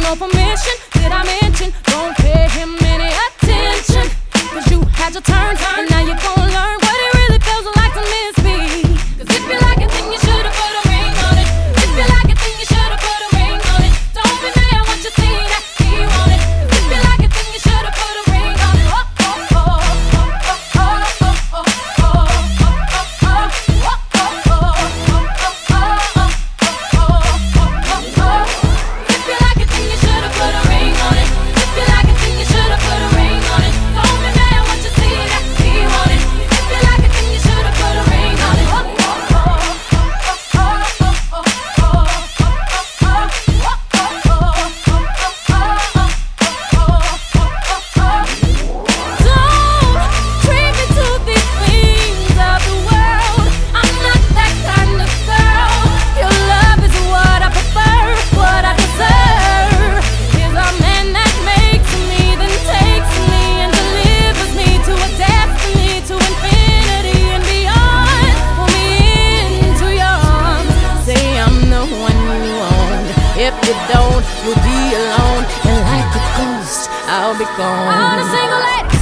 no permission. Did I mention? Don't pay him any attention. Cause you had your turn, and now you're gonna learn what it really feels like to miss me. Cause if you like it, then you should've put a ring on it. If you like it, then you should've put a ring on it. Don't be mad once you see that he want it. Cause if you like it, then you should've put a ring on it. If you don't, you'll be alone, and like a ghost, I'll be gone. I'm a single lady.